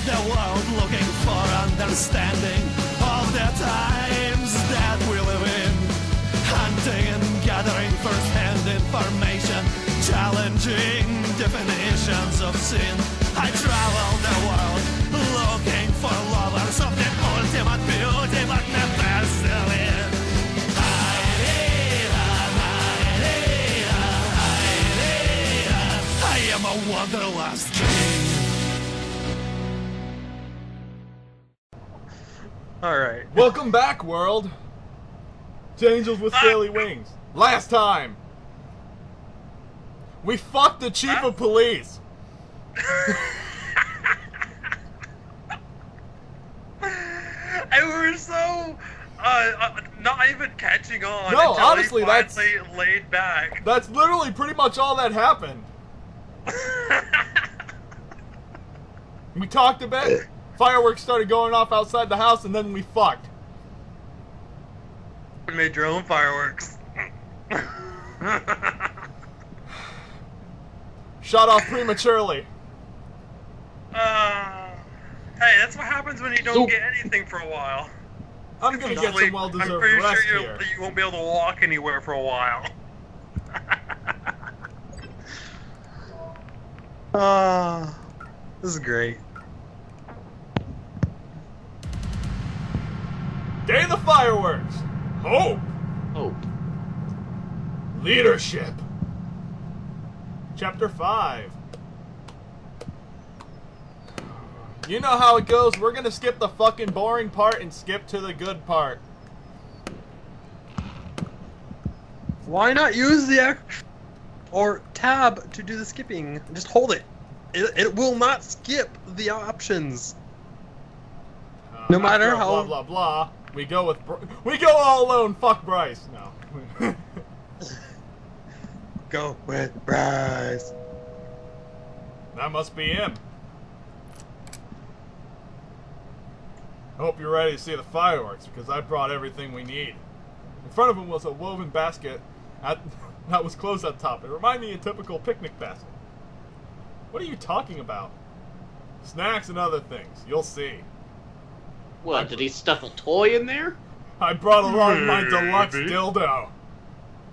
the world looking for understanding of the times that we live in. Hunting and gathering first-hand information, challenging definitions of sin. I travel the world looking for lovers of the ultimate beauty, but never Celine. I am a wanderlust king. Alright. Welcome back, world! To Angels with Scaly Wings. Last time! We fucked the chief of police! And we were so, not even catching on No, until honestly, he finally laid back. That's literally pretty much all that happened. We talked a bit, fireworks started going off outside the house, and then we fucked. You made your own fireworks. Shot off prematurely. Hey, that's what happens when you don't get anything for a while. I'm gonna get some well-deserved I'm pretty rest sure here. you won't be able to walk anywhere for a while. This is great. Day of the fireworks! Hope! Hope. Leadership! Chapter 5. You know how it goes, we're gonna skip the fucking boring part and skip to the good part. Why not use the X or tab to do the skipping? Just hold it. It will not skip the options. No matter After how blah blah blah, we go all alone. Fuck Bryce. No. Go with Bryce. That must be him. I hope you're ready to see the fireworks, because I brought everything we need. In front of him was a woven basket that was closed up top. It reminded me of a typical picnic basket. What are you talking about? Snacks and other things. You'll see. What, did he stuff a toy in there? I brought along my deluxe dildo.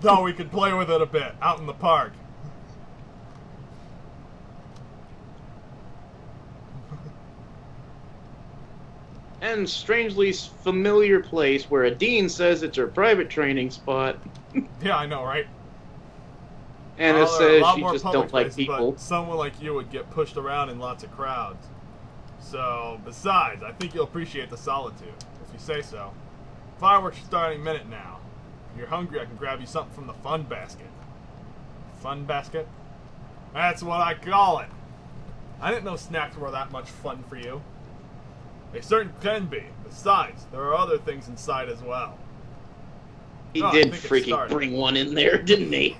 Thought we could play with it a bit, out in the park. And strangely familiar place where a dean says it's her private training spot. Yeah, I know, right? And Well, it there are a says lot she more just public don't like places, people. But someone like you would get pushed around in lots of crowds. So, besides, I think you'll appreciate the solitude, if you say so. Fireworks are starting a minute now. If you're hungry, I can grab you something from the fun basket. Fun basket? That's what I call it. I didn't know snacks were that much fun for you. They certainly can be. Besides, there are other things inside as well. He Oh, I did think it freaking started. bring one in there, didn't he?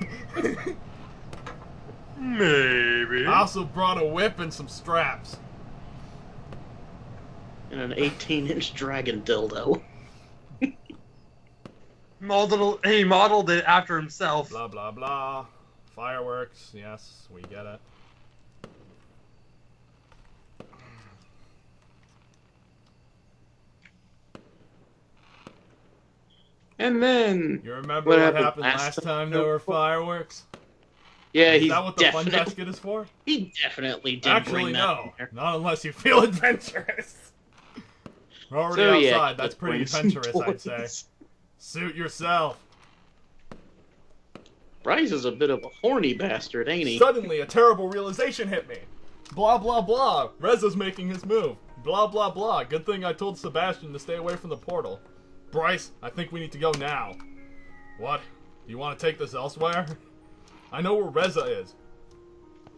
Maybe. I also brought a whip and some straps. And an 18-inch dragon dildo. He modeled it after himself. Blah, blah, blah. Fireworks. Yes, we get it. And then... You remember what happened last time there were before? fireworks? Yeah, Is he's that what the fun definitely... basket is for? He definitely did Actually, bring that no. in there. Not unless you feel adventurous. We're already So, outside. yeah, That's pretty bring some adventurous, I'd say. toys. Suit yourself. Bryce is a bit of a horny bastard, ain't he? Suddenly, a terrible realization hit me. Blah, blah, blah. Reza's making his move. Blah, blah, blah. Good thing I told Sebastian to stay away from the portal. Bryce, I think we need to go now. What? Do you want to take this elsewhere? I know where Reza is.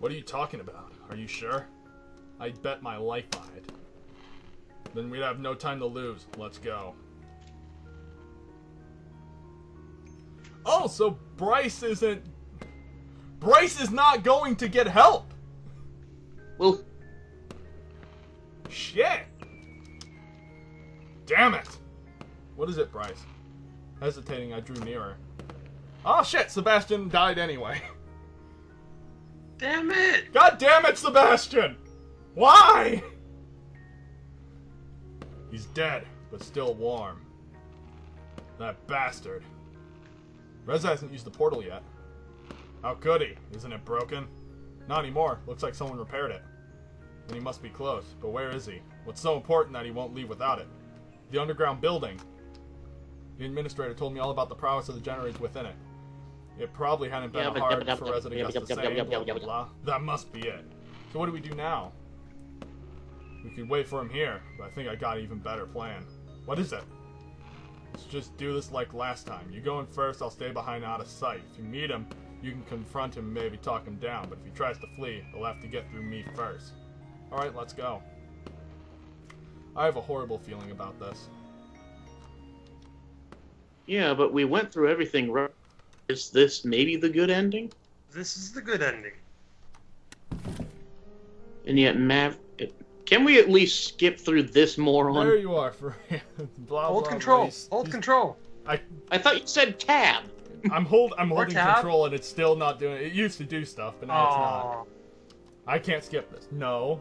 What are you talking about? Are you sure? I'd bet my life on it. Then we'd have no time to lose. Let's go. Oh, so Bryce isn't... Bryce is not going to get help! Well, Shit! Damn it! What is it, Bryce? Hesitating, I drew nearer. Oh shit, Sebastian died anyway. Damn it! God damn it, Sebastian! Why? He's dead, but still warm. That bastard. Reza hasn't used the portal yet. How could he? Isn't it broken? Not anymore. Looks like someone repaired it. Then he must be close. But where is he? What's so important that he won't leave without it? The underground building. The administrator told me all about the prowess of the generators within it. It probably hadn't been hard for Reza to guess the same, blah, blah, blah. That must be it. So what do we do now? We could wait for him here, but I think I got an even better plan. What is it? Let's just do this like last time. You go in first, I'll stay behind out of sight. If you meet him, you can confront him and maybe talk him down, but if he tries to flee, he'll have to get through me first. Alright, let's go. I have a horrible feeling about this. Yeah, but we went through everything right. Is this maybe the good ending? This is the good ending. And yet, can we at least skip through this moron? There you are, Furea. Blah, Hold blah, control. blah. Hold control. I thought you said tab. I'm holding tab? control and it's still not doing it. It used to do stuff, but now it's not. I can't skip this. No.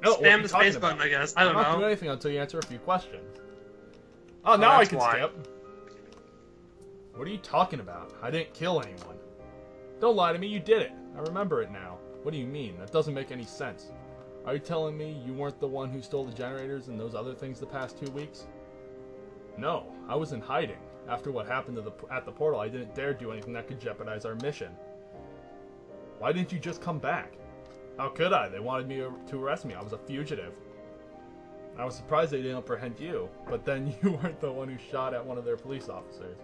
No, what are Spam you the talking space button, about? I guess. I don't I'm not know. doing anything until you answer a few questions. Oh, now I that's can why. skip. What are you talking about? I didn't kill anyone. Don't lie to me, you did it. I remember it now. What do you mean? That doesn't make any sense. Are you telling me you weren't the one who stole the generators and those other things the past 2 weeks? No, I was in hiding. After what happened at the portal, I didn't dare do anything that could jeopardize our mission. Why didn't you just come back? How could I? They wanted me to arrest me. I was a fugitive. I was surprised they didn't apprehend you, but then you weren't the one who shot at one of their police officers.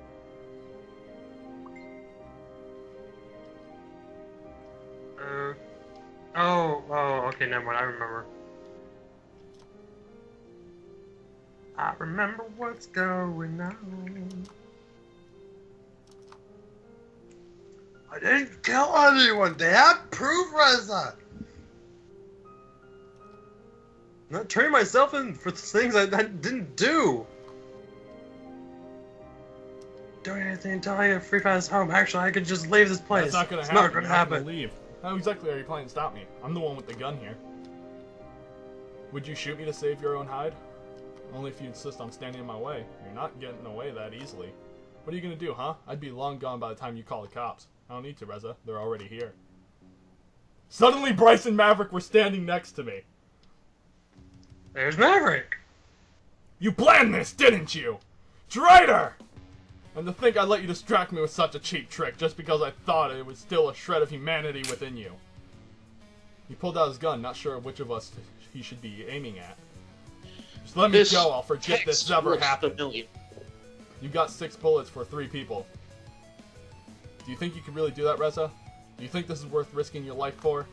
Okay, never mind, I remember. I remember what's going on. I didn't kill anyone, they have proof, Reza! I'm not turning myself in for things I didn't do! Doing anything until I get free fast home. Actually, I could just leave this place. That's not gonna it's happen. not gonna You're not happen. gonna leave. How exactly are you planning to stop me? I'm the one with the gun here. Would you shoot me to save your own hide? Only if you insist on standing in my way. You're not getting away that easily. What are you gonna do, huh? I'd be long gone by the time you call the cops. I don't need to, Reza. They're already here. Suddenly, Bryce and Maverick were standing next to me. There's Maverick! You planned this, didn't you? Traitor! And to think I let you distract me with such a cheap trick just because I thought it was still a shred of humanity within you. He pulled out his gun, not sure which of us he should be aiming at. Just let me go, I'll forget this ever happened. You got 6 bullets for 3 people. Do you think you can really do that, Reza? Do you think this is worth risking your life for?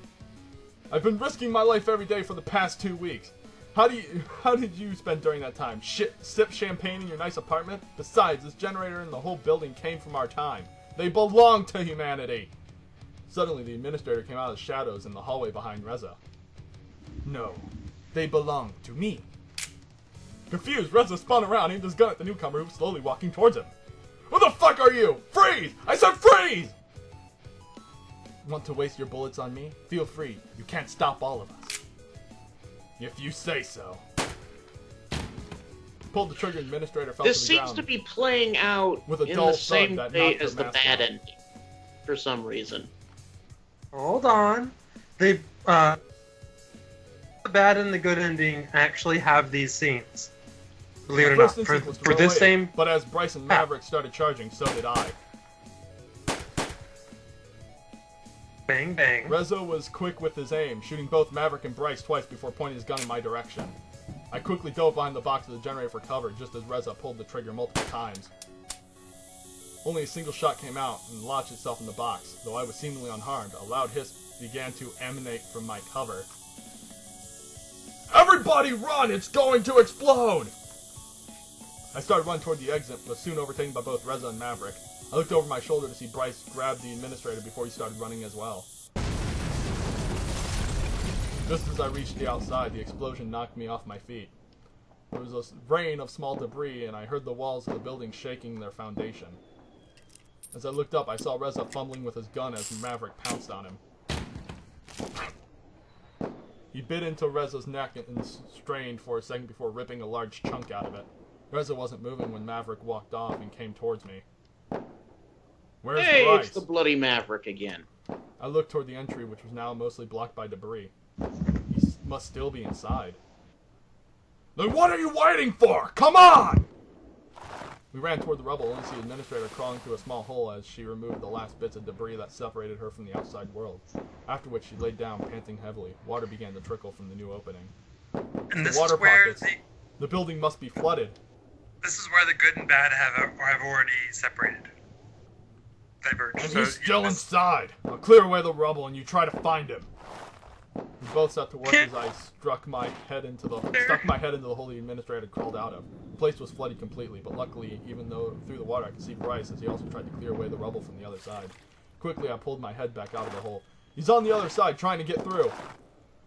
I've been risking my life every day for the past 2 weeks. How did you spend during that time? Sip champagne in your nice apartment? Besides, this generator and the whole building came from our time. They belong to humanity. Suddenly, the administrator came out of the shadows in the hallway behind Reza. No, they belong to me. Confused, Reza spun around, aimed his gun at the newcomer who was slowly walking towards him. Who the fuck are you? Freeze! I said freeze! Want to waste your bullets on me? Feel free. You can't stop all of us. If you say so. Pulled the trigger, administrator fell to the ground. This seems to be playing out with a in dull the same thud that way knocked her as the mask bad off. ending, for some reason. Hold on. The bad and the good ending actually have these scenes. Believe it or not. First instinct was to For run this away, same... but as Bryce and Maverick started charging, so did I. Bang, bang. Reza was quick with his aim, shooting both Maverick and Bryce twice before pointing his gun in my direction. I quickly dove behind the box of the generator for cover, just as Reza pulled the trigger multiple times. Only a single shot came out and lodged itself in the box. Though I was seemingly unharmed, a loud hiss began to emanate from my cover. Everybody run! It's going to explode! I started running toward the exit, but soon overtaken by both Reza and Maverick. I looked over my shoulder to see Bryce grab the administrator before he started running as well. Just as I reached the outside, the explosion knocked me off my feet. There was a rain of small debris, and I heard the walls of the building shaking their foundation. As I looked up, I saw Reza fumbling with his gun as Maverick pounced on him. He bit into Reza's neck and strained for a second before ripping a large chunk out of it. Reza wasn't moving when Maverick walked off and came towards me. Where's Hey, Bryce? it's the bloody Maverick again. I looked toward the entry, which was now mostly blocked by debris. He must still be inside. Then what are you waiting for? Come on! We ran toward the rubble, only to see the administrator crawling through a small hole as she removed the last bits of debris that separated her from the outside world. After which she laid down, panting heavily. Water began to trickle from the new opening. And this Water is where pockets. The building must be flooded. this is where the good and bad have already separated. Diverged. And So, he's still inside. I'll clear away the rubble and you try to find him. We both set to work as I stuck my head into the hole the administrator had crawled out of. The place was flooded completely, but luckily, even though through the water I could see Bryce as he also tried to clear away the rubble from the other side. Quickly, I pulled my head back out of the hole. He's on the other side, trying to get through.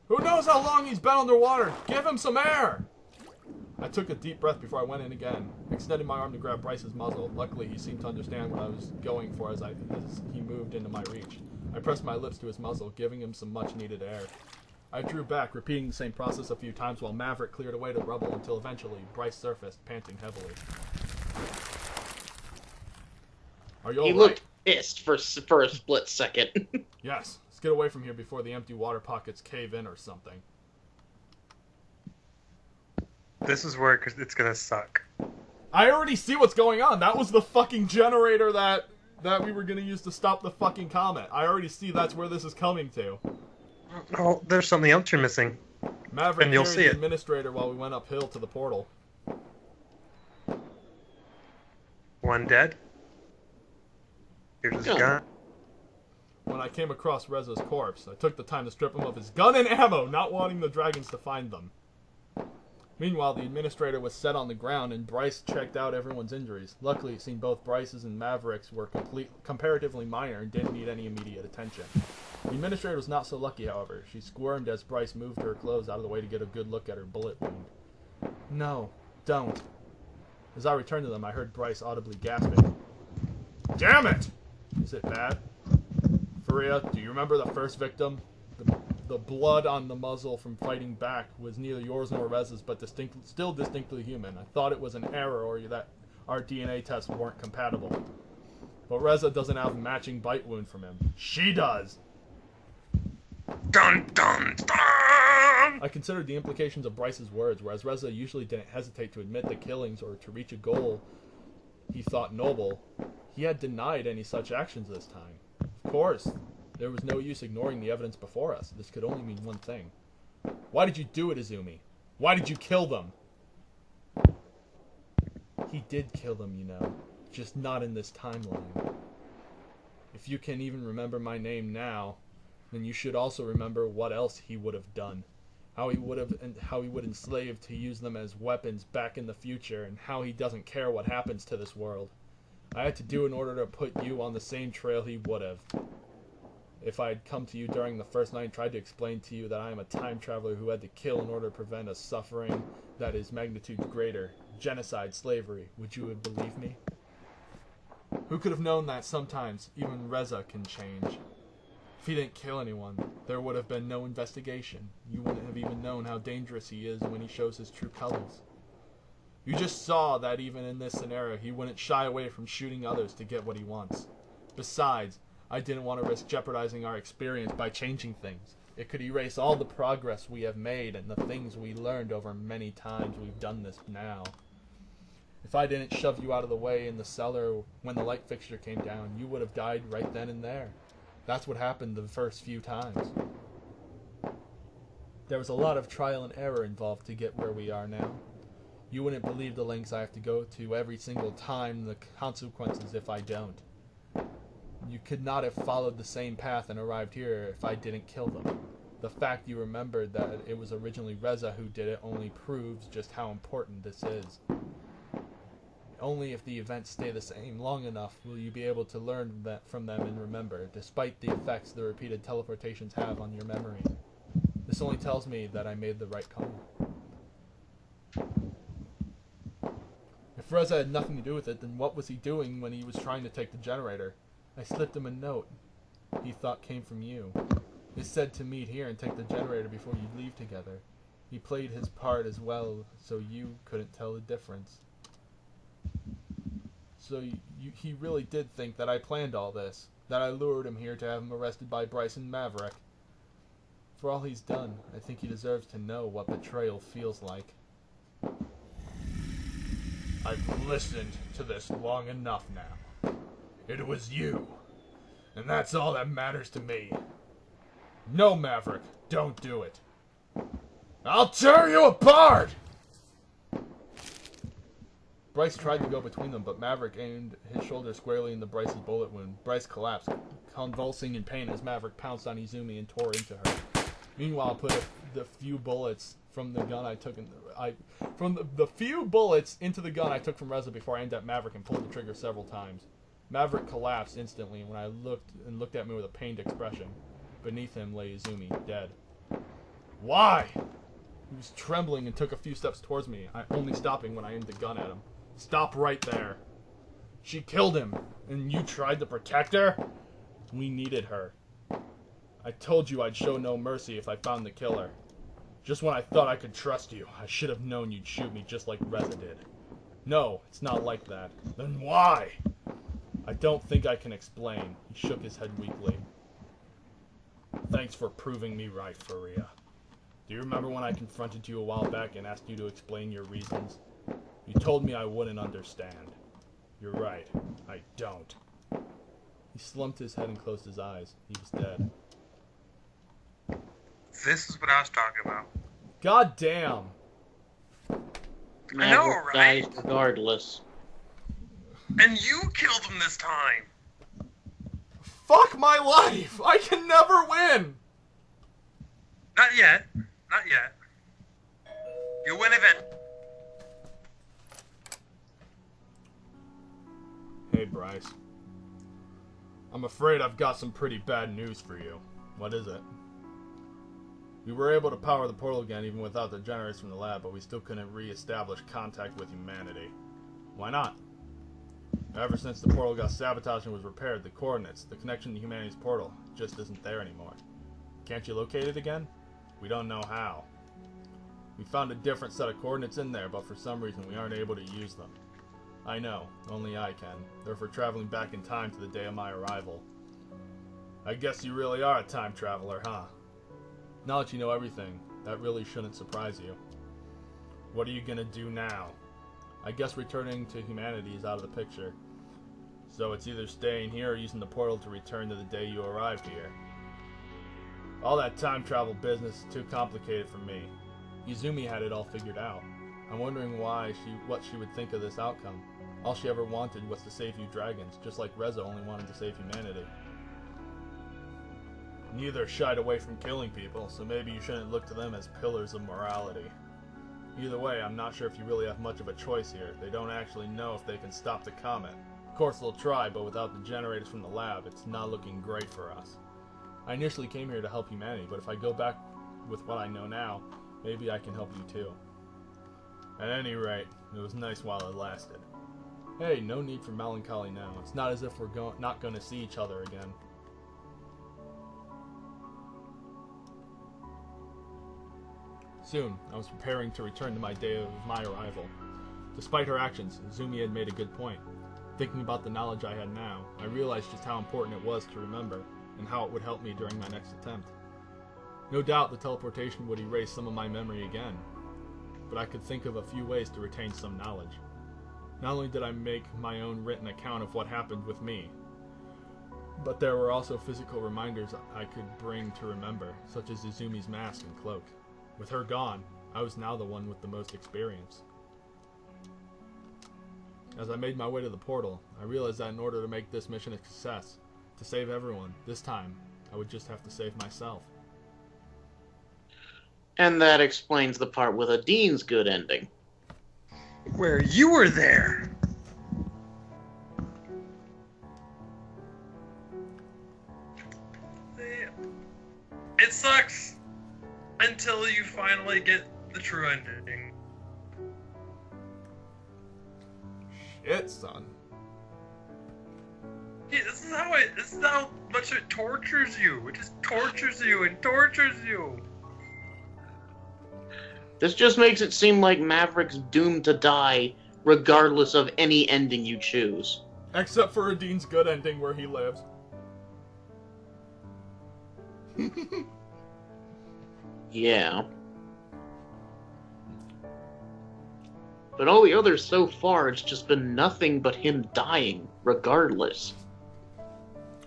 Who knows how long he's been underwater? Give him some air! I took a deep breath before I went in again, extended my arm to grab Bryce's muzzle. Luckily, he seemed to understand what I was going for as he moved into my reach. I pressed my lips to his muzzle, giving him some much-needed air. I drew back, repeating the same process a few times while Maverick cleared away the rubble until eventually Bryce surfaced, panting heavily. Are you all He right? looked pissed for a split second. Yes. Let's get away from here before the empty water pockets cave in or something. This is where it's gonna suck. I already see what's going on. That was the fucking generator that we were gonna use to stop the fucking comet. I already see that's where this is coming to. Oh, there's something else you're missing. Maverick And you'll carried see the it. administrator while we went uphill to the portal. One dead. Here's his Good. gun. When I came across Reza's corpse, I took the time to strip him of his gun and ammo, not wanting the dragons to find them. Meanwhile, the administrator was set on the ground and Bryce checked out everyone's injuries. Luckily, it seemed both Bryce's and Maverick's were comparatively minor and didn't need any immediate attention. The administrator was not so lucky, however. She squirmed as Bryce moved her clothes out of the way to get a good look at her bullet wound. No, don't. As I returned to them, I heard Bryce audibly gasping. Damn it! Is it bad? Furea, do you remember the first victim? The blood on the muzzle from fighting back was neither yours nor Reza's, but still distinctly human. I thought it was an error or that our DNA tests weren't compatible. But Reza doesn't have a matching bite wound from him. She does! Dun dun dun! I considered the implications of Bryce's words, whereas Reza usually didn't hesitate to admit the killings or to reach a goal he thought noble. He had denied any such actions this time. Of course, there was no use ignoring the evidence before us. This could only mean one thing. Why did you do it, Izumi? Why did you kill them? He did kill them, you know. Just not in this timeline. If you can even remember my name now, then you should also remember what else he would have done. How he would enslave to use them as weapons back in the future, and how he doesn't care what happens to this world. I had to do in order to put you on the same trail he would have. If I had come to you during the first night and tried to explain to you that I am a time traveler who had to kill in order to prevent a suffering that is magnitude greater, genocide, slavery, would you have believed me? Who could have known that sometimes even Reza can change? If he didn't kill anyone, there would have been no investigation. You wouldn't have even known how dangerous he is when he shows his true colors. You just saw that even in this scenario, he wouldn't shy away from shooting others to get what he wants. Besides, I didn't want to risk jeopardizing our experience by changing things. It could erase all the progress we have made and the things we learned over many times we've done this now. If I didn't shove you out of the way in the cellar when the light fixture came down, you would have died right then and there. That's what happened the first few times. There was a lot of trial and error involved to get where we are now. You wouldn't believe the lengths I have to go to every single time, and the consequences if I don't. You could not have followed the same path and arrived here if I didn't kill them. The fact you remembered that it was originally Reza who did it only proves just how important this is. Only if the events stay the same long enough will you be able to learn that from them and remember, despite the effects the repeated teleportations have on your memory. This only tells me that I made the right call. If Reza had nothing to do with it, then what was he doing when he was trying to take the generator? I slipped him a note he thought came from you. They said to meet here and take the generator before you leave together. He played his part as well, so you couldn't tell the difference. So he really did think that I planned all this, that I lured him here to have him arrested by Bryce and Maverick. For all he's done, I think he deserves to know what betrayal feels like. I've listened to this long enough now. It was you, and that's all that matters to me. No, Maverick, don't do it. I'll tear you apart! Bryce tried to go between them, but Maverick aimed his shoulder squarely into Bryce's bullet wound. Bryce collapsed, convulsing in pain as Maverick pounced on Izumi and tore into her. Meanwhile, I put the few bullets from the gun I took the few bullets into the gun I took from Reza before I aimed at Maverick and pulled the trigger several times. Maverick collapsed instantly when I looked at me with a pained expression. Beneath him lay Izumi, dead. Why? He was trembling and took a few steps towards me, only stopping when I aimed the gun at him. Stop right there. She killed him, and you tried to protect her? We needed her. I told you I'd show no mercy if I found the killer. Just when I thought I could trust you, I should have known you'd shoot me just like Reza did. No, it's not like that. Then why? I don't think I can explain. He shook his head weakly. Thanks for proving me right, Furea. Do you remember when I confronted you a while back and asked you to explain your reasons? You told me I wouldn't understand. You're right. I don't. He slumped his head and closed his eyes. He was dead. This is what I was talking about. God damn. I know, Maverick right? dies regardless. And you killed him this time. Fuck my life! I can never win! Not yet. Not yet. You'll win eventually. Hey, Bryce. I'm afraid I've got some pretty bad news for you. What is it? We were able to power the portal again even without the generators from the lab, but we still couldn't re-establish contact with humanity. Why not? Ever since the portal got sabotaged and was repaired, the coordinates, the connection to humanity's portal, just isn't there anymore. Can't you locate it again? We don't know how. We found a different set of coordinates in there, but for some reason we aren't able to use them. I know, only I can. They're for traveling back in time to the day of my arrival. I guess you really are a time traveler, huh? Now that you know everything, that really shouldn't surprise you. What are you gonna do now? I guess returning to humanity is out of the picture. So it's either staying here or using the portal to return to the day you arrived here. All that time travel business is too complicated for me. Izumi had it all figured out. I'm wondering what she would think of this outcome. All she ever wanted was to save you dragons, just like Reza only wanted to save humanity. Neither shied away from killing people, so maybe you shouldn't look to them as pillars of morality. Either way, I'm not sure if you really have much of a choice here. They don't actually know if they can stop the comet. Of course they'll try, but without the generators from the lab, it's not looking great for us. I initially came here to help humanity, but if I go back with what I know now, maybe I can help you too. At any rate, it was nice while it lasted. Hey, no need for melancholy now. It's not as if we're not going to see each other again. Soon, I was preparing to return to my day of my arrival. Despite her actions, Izumi had made a good point. Thinking about the knowledge I had now, I realized just how important it was to remember, and how it would help me during my next attempt. No doubt the teleportation would erase some of my memory again, but I could think of a few ways to retain some knowledge. Not only did I make my own written account of what happened with me, but there were also physical reminders I could bring to remember, such as Izumi's mask and cloak. With her gone, I was now the one with the most experience. As I made my way to the portal, I realized that in order to make this mission a success, to save everyone, this time, I would just have to save myself. And that explains the part with a Dean's good ending. Where you were there. It sucks until you finally get the true ending. Shit, son. This is how much it tortures you. It just tortures you and tortures you. This just makes it seem like Maverick's doomed to die, regardless of any ending you choose. Except for Dean's good ending where he lives. Yeah. But all the others so far, it's just been nothing but him dying, regardless.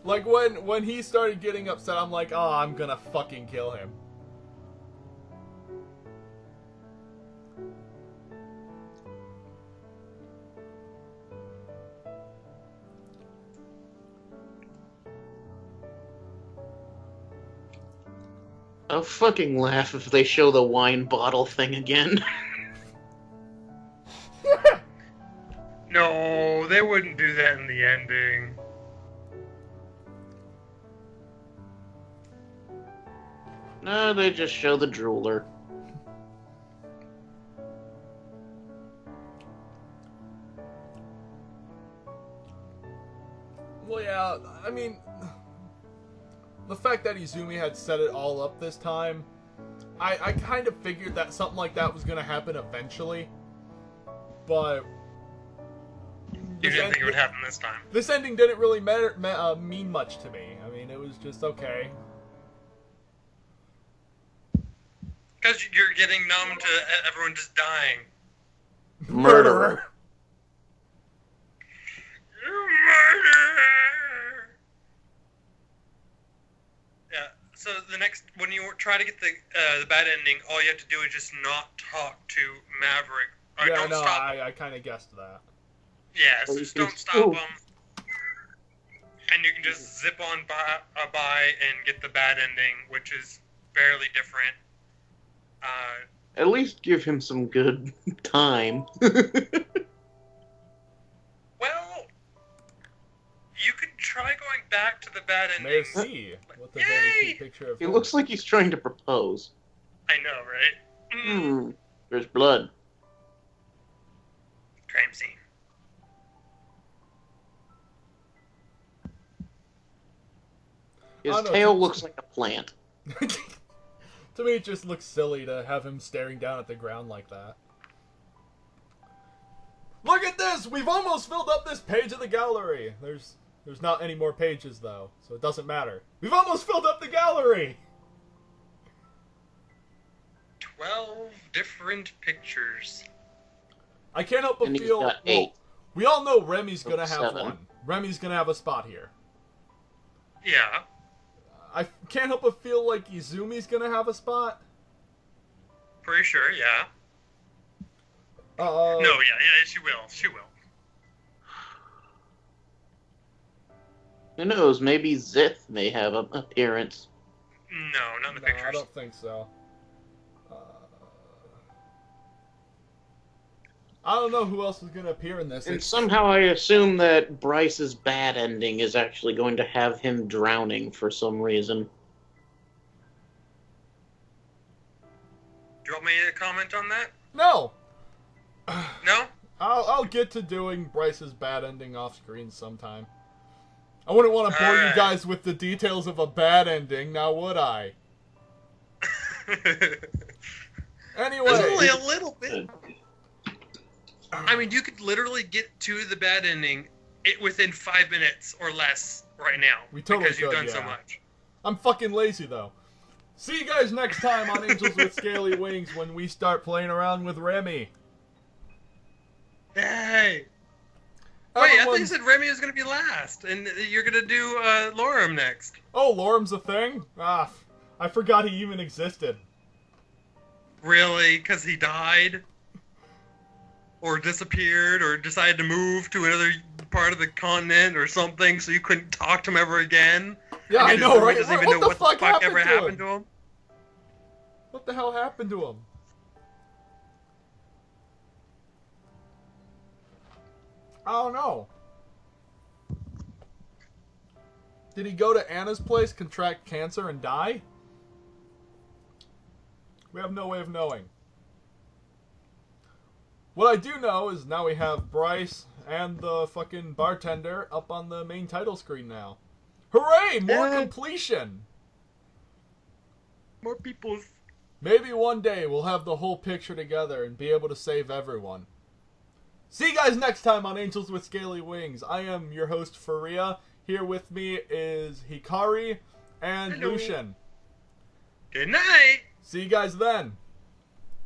Like, when he started getting upset, I'm like, oh, I'm gonna fucking kill him. I'll fucking laugh if they show the wine bottle thing again. No, they wouldn't do that in the ending. No, they just show the drooler. Well, yeah, I mean, the fact that Izumi had set it all up this time, I kind of figured that something like that was going to happen eventually, but... You didn't think it would happen this time. This ending didn't really mean much to me. I mean, it was just okay. Because you're getting numb to everyone just dying. Murderer! You murderer! Yeah, so the next, when you try to get the bad ending, all you have to do is just not talk to Maverick. Or Yeah, don't no, stop him. I kind of guessed that. Yeah, so just don't stop him. And you can just zip on by and get the bad ending, which is barely different. At least give him some good time. Well, you could try going back to the bad ending. Merci. What the very cute picture of He him. looks like he's trying to propose. I know, right? There's blood. Crime scene. His Oh, no, tail it's- looks like a plant. To me, it just looks silly to have him staring down at the ground like that. Look at this! We've almost filled up this page of the gallery. There's not any more pages, though, so it doesn't matter. We've almost filled up the gallery! 12 different pictures. I can't help but And he's feel... got 8. we all know Remy's gonna have 7. one. Remy's gonna have a spot here. Yeah. I can't help but feel like Izumi's gonna have a spot. Pretty sure, yeah. No, yeah, she will. She will. Who knows? Maybe Zith may have an appearance. No, not in the No, pictures. I don't think so. I don't know who else is going to appear in this. And somehow I assume that Bryce's bad ending is actually going to have him drowning for some reason. Do you want me to comment on that? No! No? I'll get to doing Bryce's bad ending off screen sometime. I wouldn't want to bore you Alright. guys with the details of a bad ending, now would I? Anyway. There's only a little bit. I mean, you could literally get to the bad ending within 5 minutes or less right now. We totally because you've could, done so yeah. much. I'm fucking lazy, though. See you guys next time on Angels with Scaly Wings when we start playing around with Remy. Hey! Wait, I thought you Everyone's- said Remy was going to be last, and you're going to do Lorem next. Oh, Lorem's a thing? Ah, I forgot he even existed. Really? Because he died? Or disappeared, or decided to move to another part of the continent or something, so you couldn't talk to him ever again? Yeah, And I his know, roommate right? doesn't even What know the what fuck the fuck ever happened to happened him? to him? What the hell happened to him? I don't know. Did he go to Anna's place, contract cancer, and die? We have no way of knowing. What I do know is now we have Bryce and the fucking bartender up on the main title screen now. Hooray! More completion! More people's. Maybe one day we'll have the whole picture together and be able to save everyone. See you guys next time on Angels with Scaly Wings. I am your host, Furea. Here with me is Hikari and Hello. Lucian. Good night. See you guys then.